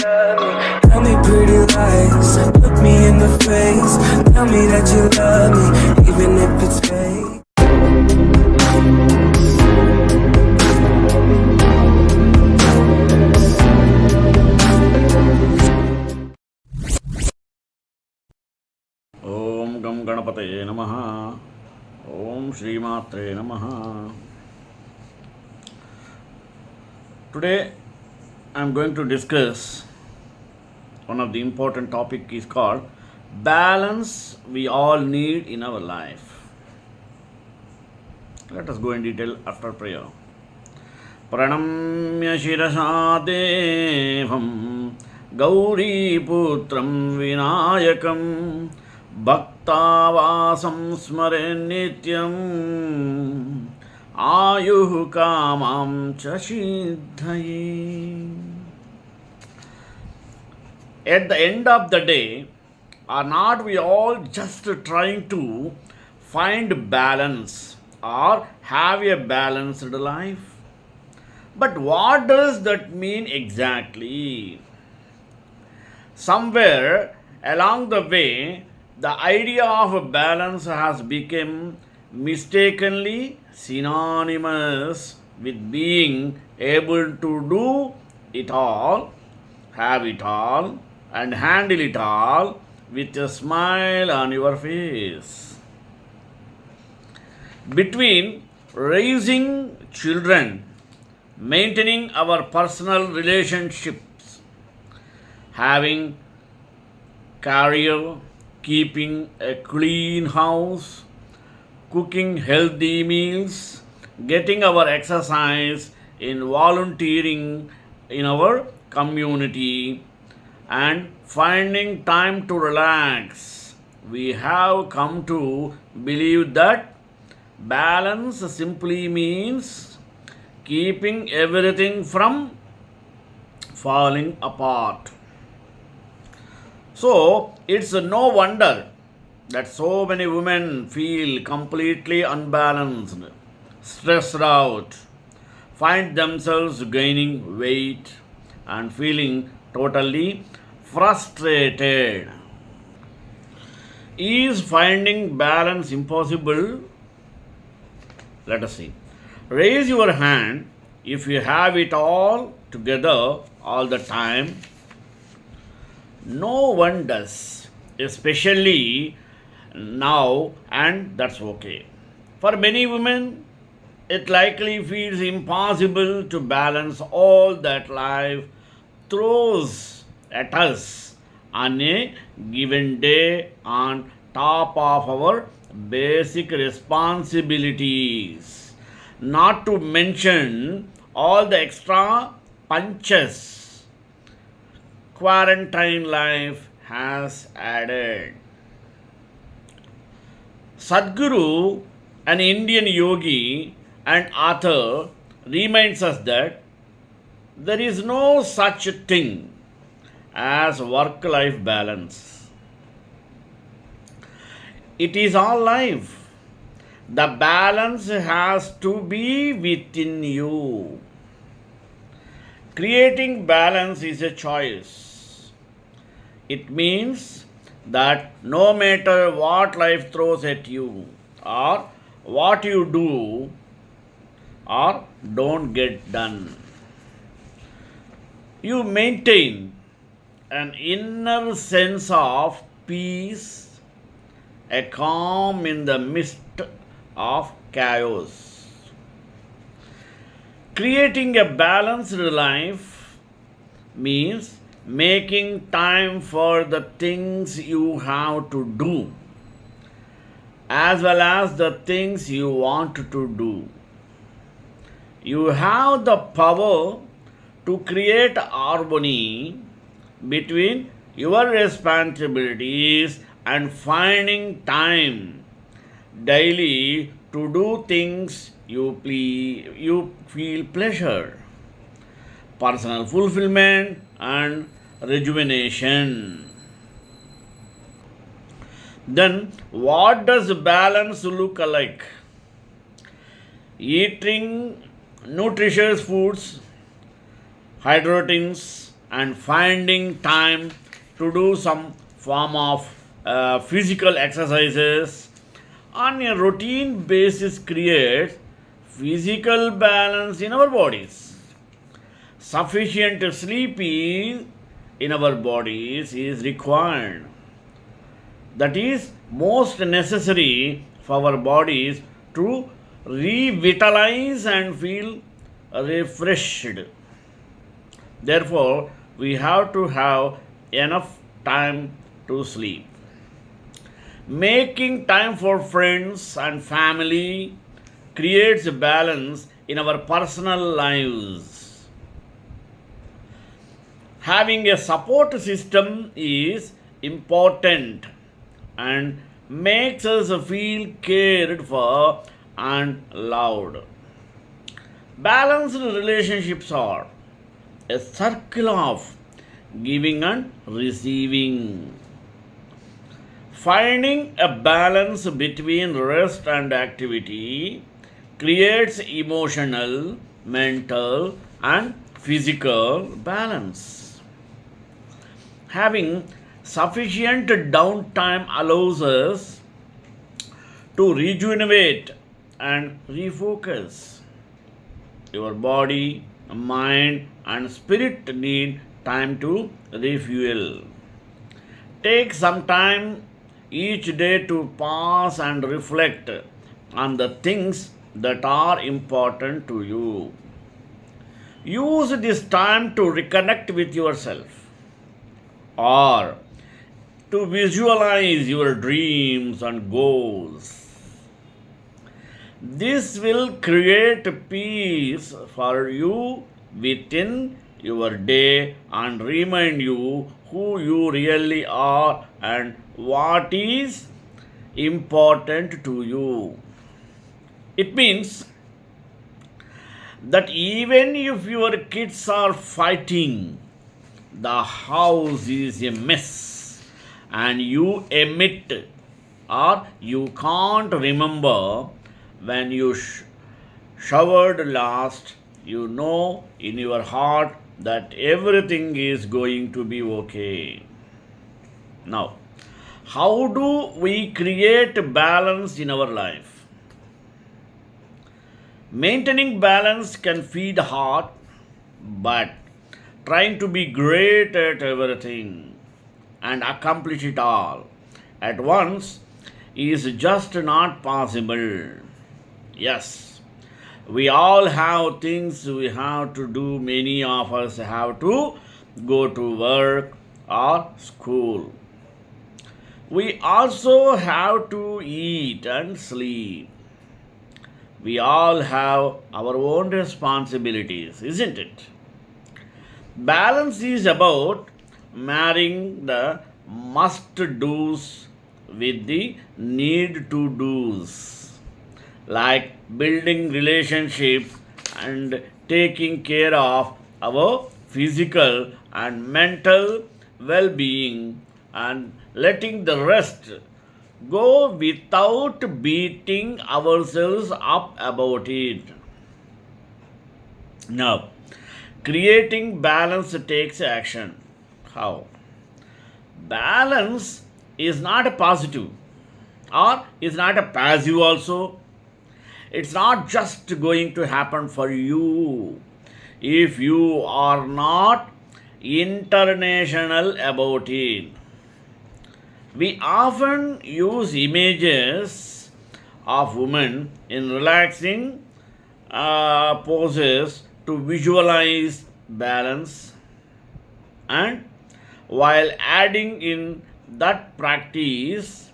love me. Tell me pretty lies, look me in the face. Tell me that you love me, even if it's fake. ఓం గం గణపతయే నమః. ఓం శ్రీమాత్రే నమః. Today I am going to discuss one of the important topic is called balance we all need in our life. Let us go in detail after prayer. Pranamya shirasa devam Gauriputram Vinayakam Bhaktavasam Smaren Nityam Ayuh Kamam Chashidhaye. At the end of the day, are not we all just trying to find balance or have a balanced life? But what does that mean exactly? Somewhere along the way, the idea of balance has become mistakenly synonymous with being able to do it all, have it all, and handle it all with a smile on your face. Between raising children, maintaining our personal relationships, having career, keeping a clean house, cooking healthy meals, getting our exercise, in volunteering in our community, and finding time to relax, we have come to believe that balance simply means keeping everything from falling apart. So, it's no wonder that so many women feel completely unbalanced, stressed out, find themselves gaining weight, and feeling totally frustrated. Is finding balance impossible? Let us see. Raise your hand if you have it all together all the time. No one does, especially now, and that's okay. For many women, it likely feels impossible to balance all that life throws at us on a given day on top of our basic responsibilities, not to mention all the extra punches quarantine life has added. Sadhguru, an Indian yogi and author, reminds us that there is no such thing as work-life balance. It is all life. The balance has to be within you. Creating balance is a choice. It means that no matter what life throws at you, or what you do or don't get done, you maintain an inner sense of peace, a calm in the midst of chaos. Creating a balanced life means making time for the things you have to do as well as the things you want to do. You have the power to create harmony between your responsibilities and finding time daily to do things you feel pleasure, personal fulfillment, and rejuvenation. Then, what does balance look like? Eating nutritious foods, hydrating, and finding time to do some form of physical exercises on a routine basis creates physical balance in our bodies. Sufficient sleep in our bodies is required. That is most necessary for our bodies to revitalize and feel refreshed. Therefore, we have to have enough time to sleep. Making time for friends and family creates balance in our personal lives. Having a support system is important and makes us feel cared for and loved. Balanced relationships are a circle of giving and receiving. Finding a balance between rest and activity creates emotional, mental, and physical balance. Having sufficient downtime allows us to rejuvenate and refocus. Your body, mind, and spirit need time to refuel. Take some time each day to pause and reflect on the things that are important to you. Use this time to reconnect with yourself or to visualize your dreams and goals. This will create peace for you within your day and remind you who you really are and what is important to you. It means that even if your kids are fighting, the house is a mess, and you admit or you can't remember when you showered last, you know in your heart that everything is going to be okay. Now, how do we create balance in our life? Maintaining balance can feel hard, but trying to be great at everything and accomplish it all at once is just not possible. Yes, we all have things we have to do. Many of us have to go to work or school. We also have to eat and sleep. We all have our own responsibilities, isn't it? Balance is about marrying the must do's with the need to do's, like building relationships and taking care of our physical and mental well being and letting the rest go without beating ourselves up about it. Now, creating balance takes action. How? Balance is not a positive or is not a passive also. It's not just going to happen for you if you are not international about it. We often use images of women in relaxing poses to visualize balance, and while adding in that practice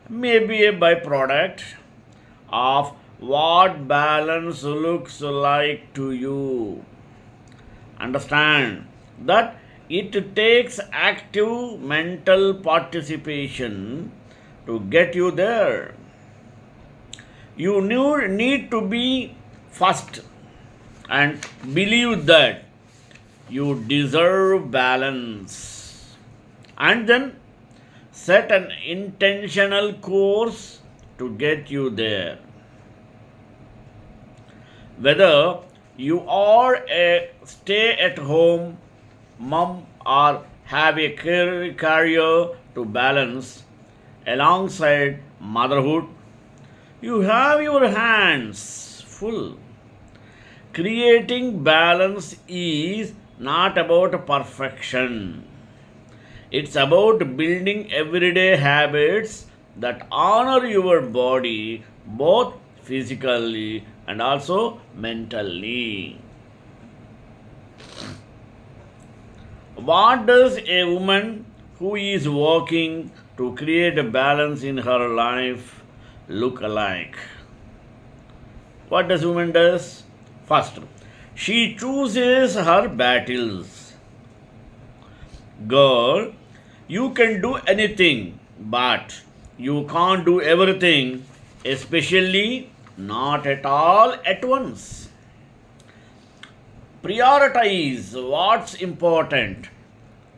may be a byproduct of what balance looks like to you. Understand that it takes active mental participation to get you there. You need to be first and believe that you deserve balance, and then set an intentional course to get you there. Whether you are a stay at home mom, or have a career to balance alongside motherhood, you have your hands full. Creating balance is not about perfection. It's about building everyday habits that honor your body both physically and also mentally. What does a woman who is working to create a balance in her life look like? What does woman does? First, she chooses her battles. Girl, you can do anything, but you can't do everything, especially not at all at once. Prioritize what's important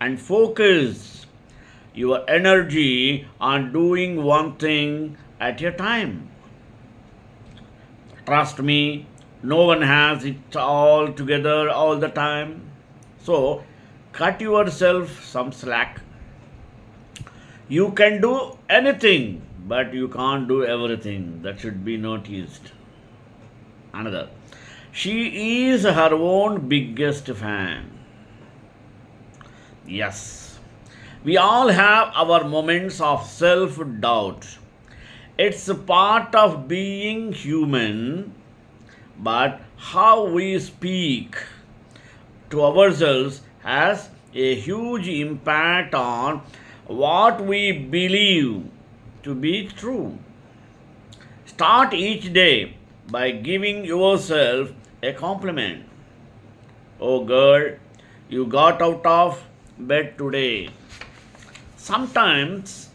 and focus your energy on doing one thing at a time. Trust me, no one has it all together all the time. So, cut yourself some slack. You can do anything, but you can't do everything. That should be noticed. Another. She is her own biggest fan. Yes. We all have our moments of self doubt. It's a part of being human, but how we speak to ourselves has a huge impact on what we believe to be true. Start each day by giving yourself a compliment. Oh, girl, you got out of bed today. Sometimes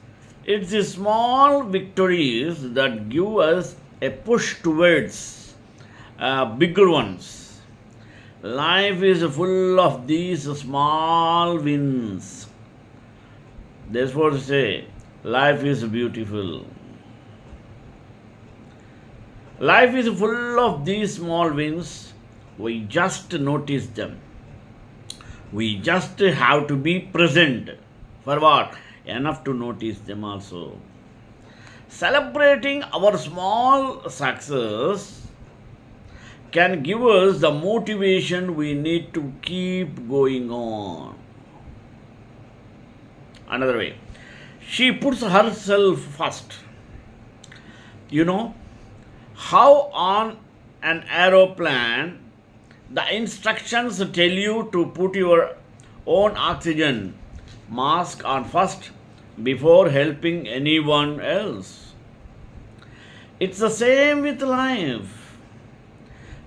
it's the small victories that give us a push towards bigger ones. Life is full of these small wins. That's what I say. Life is beautiful. Life is full of these small wins. We just notice them. We just have to be present. For what? Enough to notice them also. Celebrating our small success can give us the motivation we need to keep going on. Another way, she puts herself first. You know how on an aeroplane the instructions tell you to put your own oxygen mask on first before helping anyone else. It's the same with life.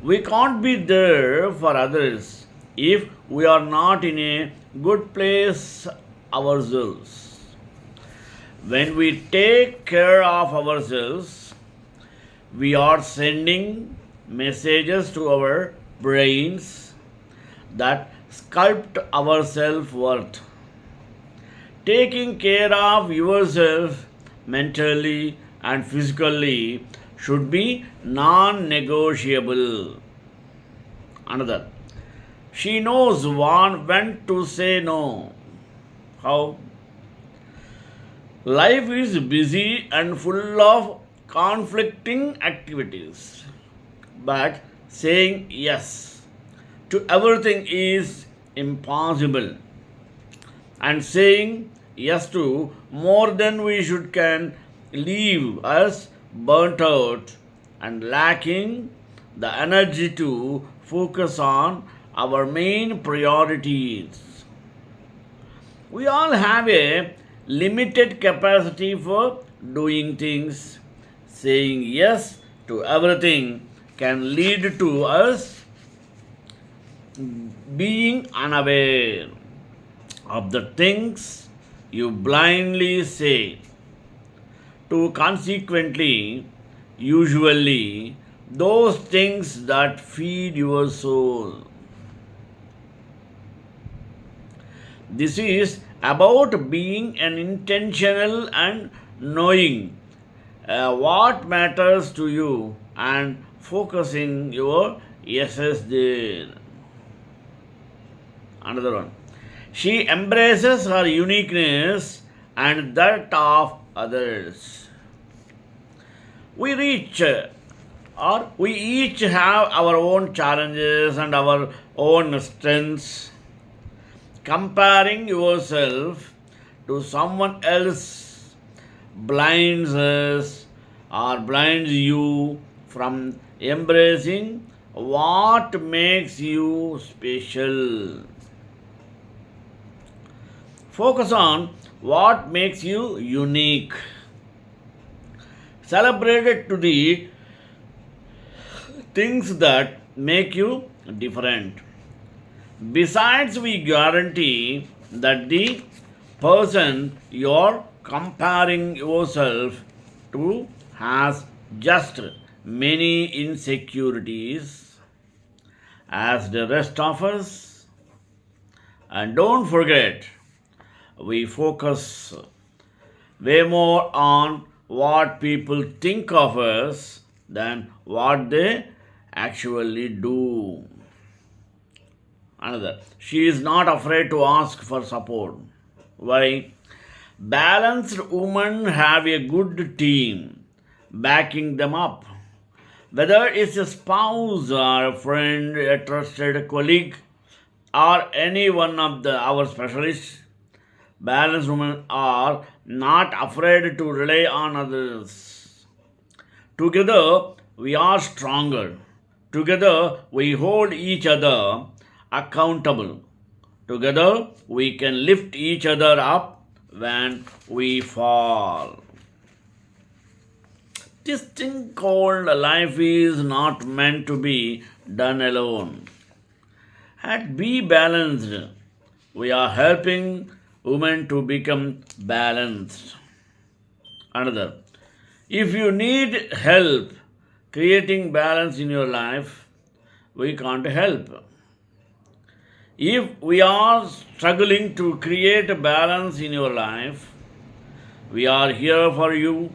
We can't be there for others if we are not in a good place ourselves. When we take care of ourselves, we are sending messages to our brains that sculpt our self worth. Taking care of yourself mentally and physically should be non negotiable. Another, she knows when to say no. How? Life is busy and full of conflicting activities, but saying yes to everything is impossible, and saying yes to more than we should can leave us burnt out and lacking the energy to focus on our main priorities. We all have a limited capacity for doing things. Saying yes to everything can lead to us being unaware of the things you blindly say. To consequently, usually, those things that feed your soul. This is about being an intentional and knowing what matters to you and focusing your yeses there. Another one. She embraces her uniqueness and that of others. We reach or we each have our own challenges and our own strengths. Comparing yourself to someone else blinds us or blinds you from embracing what makes you special. Focus on what makes you unique. Celebrate it to the things that make you different. Besides, we guarantee that the person you're comparing yourself to has just many insecurities as the rest of us. And don't forget, we focus way more on what people think of us than what they actually do. Another, she is not afraid to ask for support. Why? Balanced women have a good team backing them up. Whether it's a spouse or a friend, a trusted colleague, or any one of our specialists, balanced women are not afraid to rely on others. Together, we are stronger. Together, we hold each other accountable. Together, we can lift each other up when we fall. This thing called life is not meant to be done alone. At Be Balanced, we are helping women to become balanced. Another, if you need help creating balance in your life, we can't help. If we are struggling to create a balance in your life, we are here for you.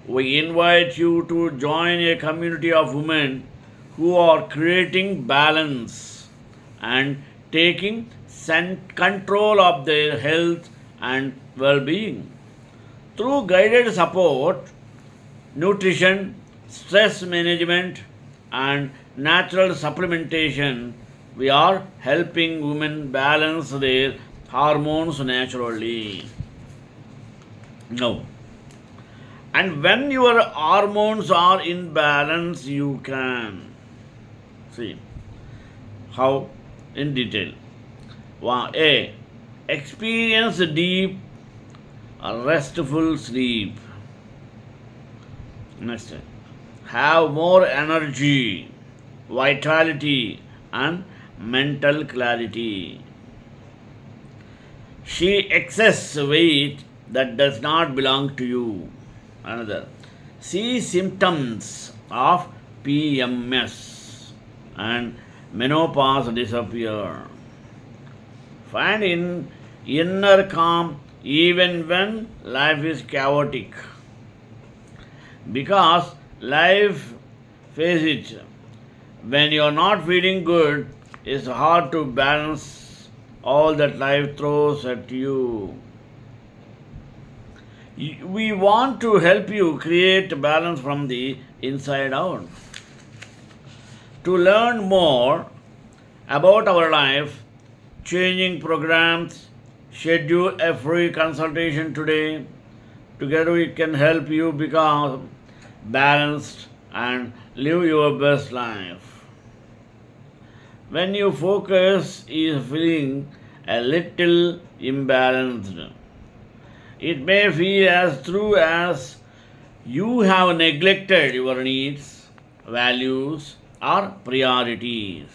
We invite you to join a community of women who are creating balance and taking control of their health and well being. Through guided support, nutrition, stress management, and natural supplementation, we are helping women balance their hormones naturally. No. And when your hormones are in balance, you can see how in detail. A. Experience deep, restful sleep. Next, have more energy, vitality, and mental clarity. She excess weight that does not belong to you. Another, see symptoms of PMS and menopause disappear. Find in inner calm even when life is chaotic. Because life, face it, when you're not feeling good, it's hard to balance all that life throws at you. We want to help you create balance from the inside out. To learn more about our life changing programs, schedule a free consultation today. Together we can help you become balanced and live your best life. When your focus is feeling a little imbalanced, it may feel as true as you have neglected your needs, values, or priorities.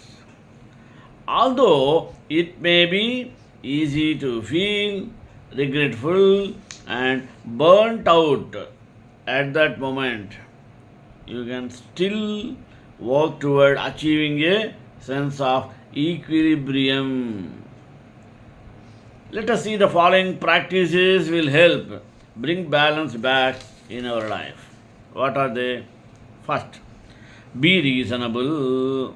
Although it may be easy to feel regretful and burnt out at that moment, you can still work toward achieving a sense of equilibrium. Let us see the following practices will help bring balance back in our life. What are they? First, be reasonable.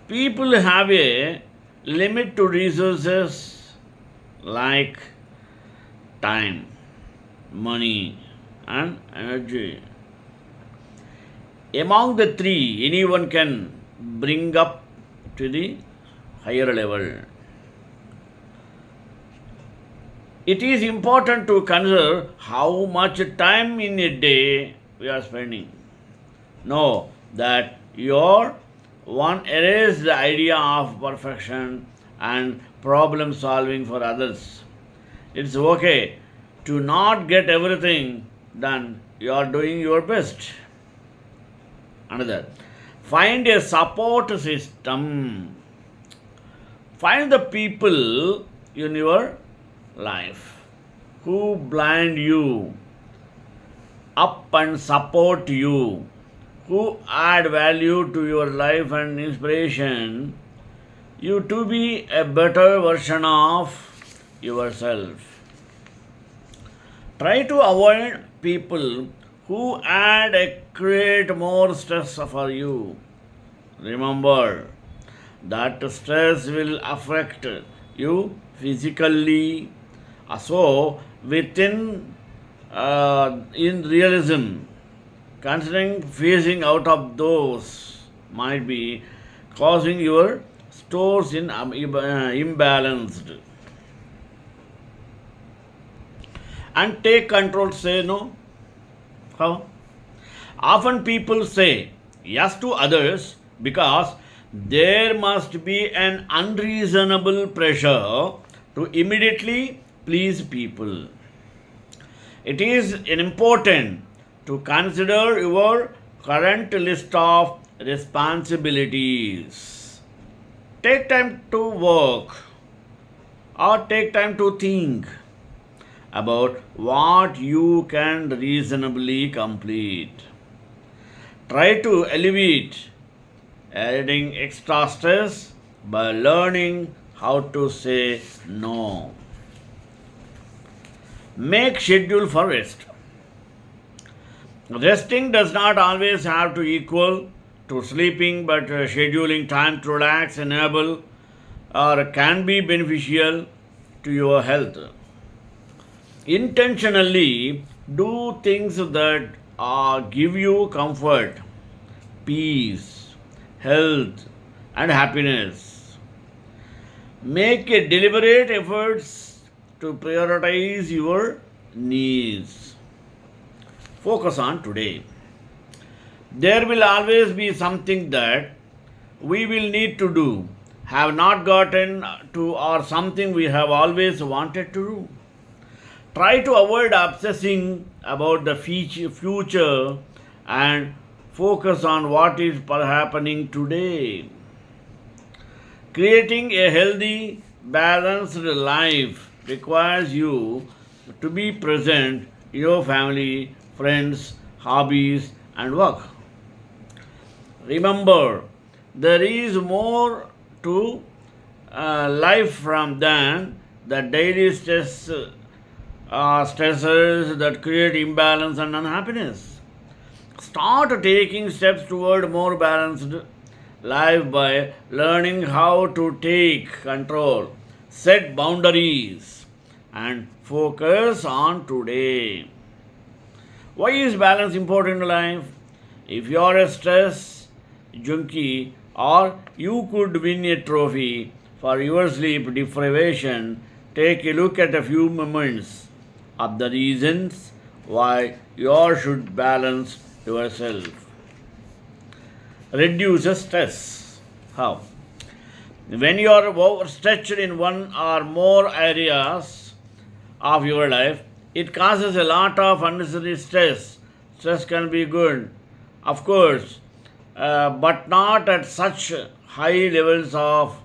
People have a limit to resources like time, money, and energy. Among the three, anyone can bring up to the higher level. It is important to consider how much time in a day we are spending. Know that your one erase the idea of perfection and problem solving for others. It's okay to not get everything done. You are doing your best. Another, find a support system. Find the people in your life who blind you up and support you, who add value to your life and inspiration you to be a better version of yourself. Try to avoid people who add a create more stress for you. Remember that stress will affect you physically. So, in realism, considering phasing out of those might be causing your stores in imbalanced. And take control, say no. How? Often people say yes to others because there must be an unreasonable pressure to immediately please people. It is important to consider your current list of responsibilities. Take time to work or take time to think about what you can reasonably complete. Try to alleviate adding extra stress by learning how to say no. Make schedule for rest. Resting does not always have to equal to sleeping, but scheduling time to relax, enable, or can be beneficial to your health. Intentionally do things that give you comfort, peace, health, and happiness. Make a deliberate efforts to prioritize your needs. Focus on today. There will always be something that we will need to do, have not gotten to, or something we have always wanted to do. Try to avoid obsessing about the future and focus on what is happening today. Creating a healthy, balanced life requires you to be present in your family, friends, hobbies, and work. Remember, there is more to life from than the daily stressors that create imbalance and unhappiness. Start taking steps toward more balanced life by learning how to take control, set boundaries, and focus on today. Why is balance important in life? If you are a stress junkie or you could win a trophy for your sleep deprivation, take a look at a few moments of the reasons why you should balance yourself. Reduces stress. How? When you are overstretched in one or more areas of your life, it causes a lot of unnecessary stress. Stress can be good, of course, but not at such high levels of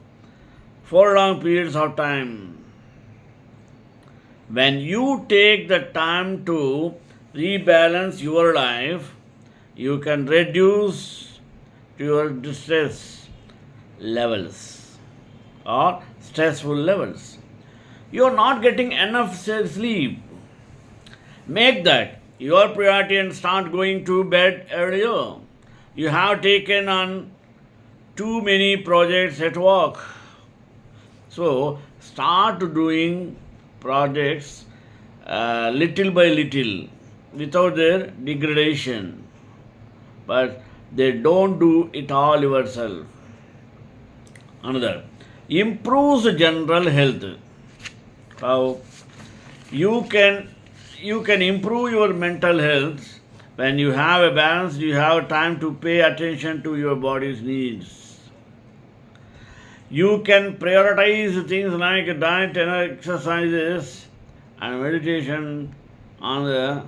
for long periods of time. When you take the time to rebalance your life, you can reduce your distress levels or stressful levels. You are not getting enough sleep. Make that your priority and start going to bed earlier. You have taken on too many projects at work. So start doing projects little by little without their degradation, but they don't do it all yourself. Another, improves general health. How you can you can improve your mental health when you have a balance. You have time to pay attention to your body's needs. You can prioritize things like diet and exercises and meditation on the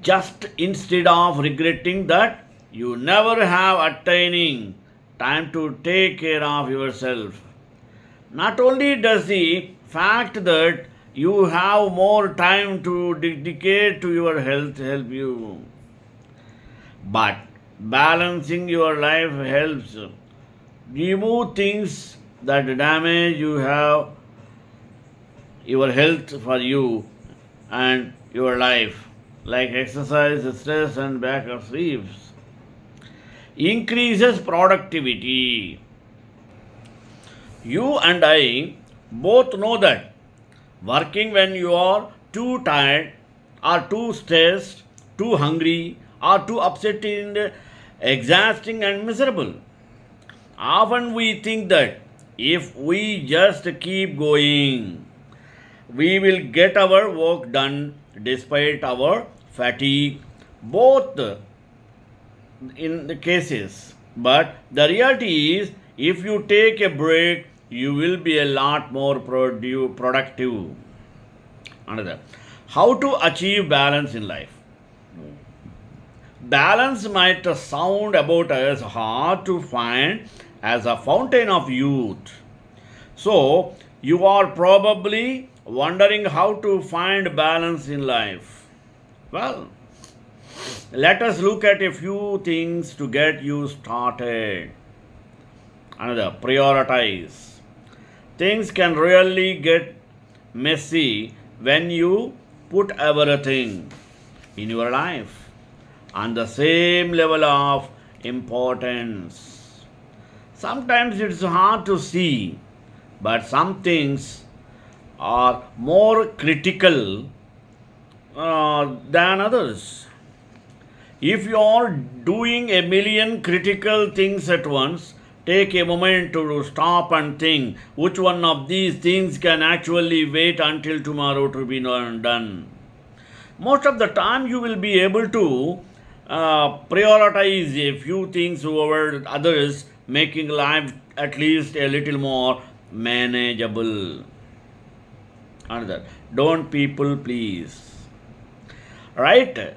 just instead of regretting that you never have attaining time to take care of yourself. Not only does the fact that you have more time to dedicate to your health help you, but balancing your life helps remove things that damage you have your health for you and your life, like exercise, stress, and back of sleeps. Increases productivity. You and I both know that working when you are too tired or too stressed, too hungry, or too upset is exhausting and miserable. Often we think that if we just keep going, we will get our work done despite our fatigue, both in the cases. But the reality is, if you take a break, you will be a lot more productive. Another, how to achieve balance in life. Balance might sound about as hard to find as a fountain of youth. So, you are probably wondering how to find balance in life. Well, let us look at a few things to get you started. Another, prioritize. Things can really get messy when you put everything in your life on the same level of importance. Sometimes it's hard to see, but some things are more critical than others. If you are doing a million critical things at once, take a moment to stop and think which one of these things can actually wait until tomorrow to be done. Most of the time, you will be able to prioritize a few things over others, making life at least a little more manageable. Another, don't people please. Right?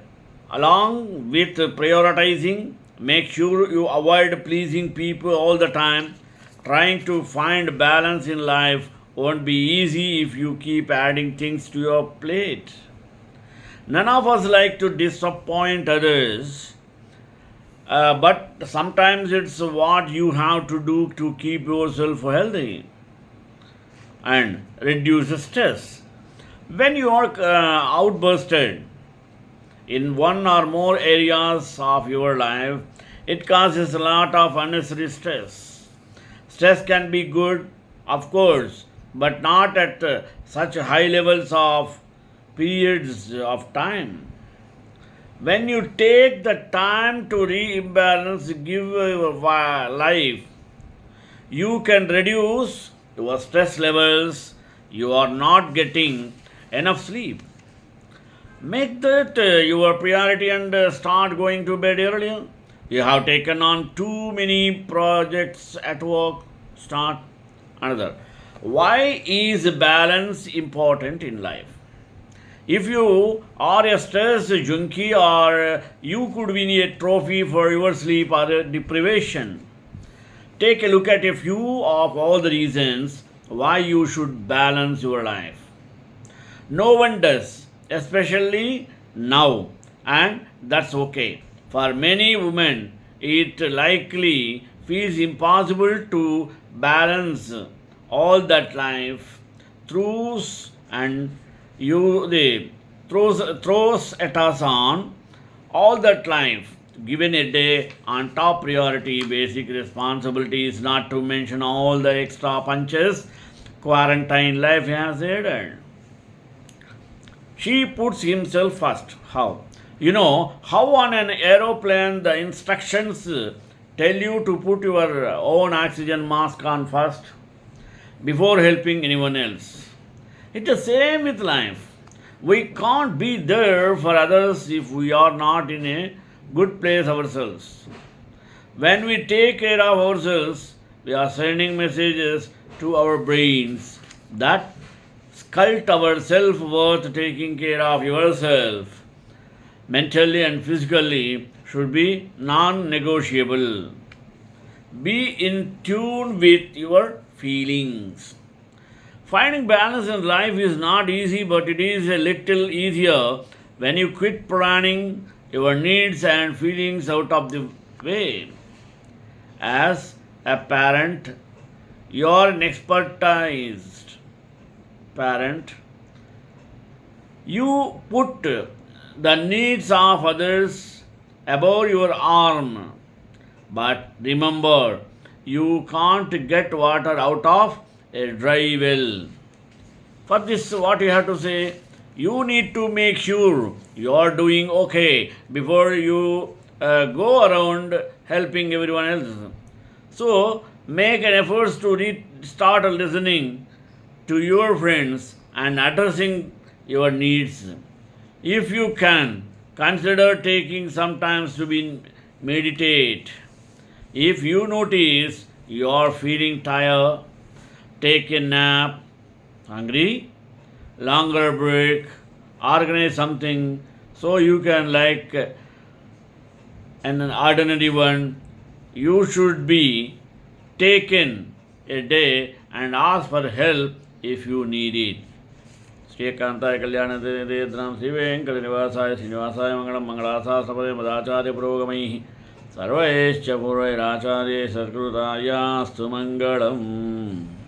Along with prioritizing, make sure you avoid pleasing people all the time. Trying to find balance in life won't be easy if you keep adding things to your plate. None of us like to disappoint others, but sometimes it's what you have to do to keep yourself healthy and reduce stress. When you are outbursted in one or more areas of your life, it causes a lot of unnecessary stress. Stress can be good, of course, but not at such high levels of periods of time. When you take the time to rebalance, give your life, you can reduce your stress levels. You are not getting enough sleep. Make that your priority and start going to bed earlier. You have taken on too many projects at work. Start another. Why is balance important in life? If you are a stress junkie, or you could win a trophy for your sleep or deprivation, take a look at a few of all the reasons why you should balance your life. No one does, especially now, and that's okay. For many women, it likely feels impossible to balance all that life throws and you the throws at us on all that life given a day on top priority basic responsibilities, not to mention all the extra punches quarantine life has ended. She puts himself first. How? You know how on an aeroplane the instructions tell you to put your own oxygen mask on first before helping anyone else. It's the same with life. We can't be there for others if we are not in a good place ourselves. When we take care of ourselves, we are sending messages to our brains that sculpt our self worth. Taking care of yourself mentally and physically should be non negotiable. Be in tune with your feelings. Finding balance in life is not easy, but it is a little easier when you quit planning your needs and feelings out of the way. As a parent, you are an expertised parent. You put the needs of others above your arm. But remember, you can't get water out of a dry well. For this, what you have to say, you need to make sure you are doing okay before you go around helping everyone else. So, make an effort to start listening to your friends and addressing your needs. If you can, consider taking some time to be meditate. If you notice you are feeling tired, take a nap. Hungry? Longer break. Organize something so you can like an ordinary one. You should be taken a day and ask for help if you need it. श्रीकांताय कल्याणदेद्रां श्रीवेङ्कटनिवासाय श्रीनिवासाय मङ्गलं मङ्गलासा सपदे मदाचार्यपुरोगमैः सर्वैश्च पूर्वैराचार्यै सत्कृतायास्तु मङ्गलम्.